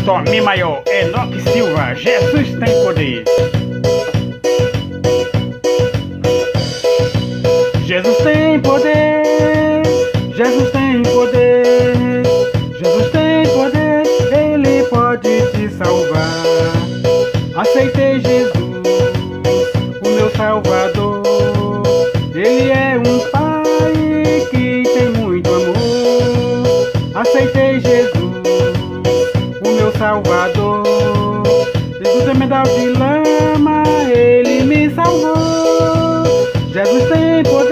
Dó, Mi maior, Enoque Silva, Jesus tem poder. Jesus tem poder, Jesus tem poder, Jesus tem poder, Ele pode te salvar. Aceitei Jesus, o meu Salvador. Ele é um Pai que tem muito amor. Aceitei Jesus, o meu Salvador. Jesus é medalha de lama, Ele me salvou. Jesus tem poder.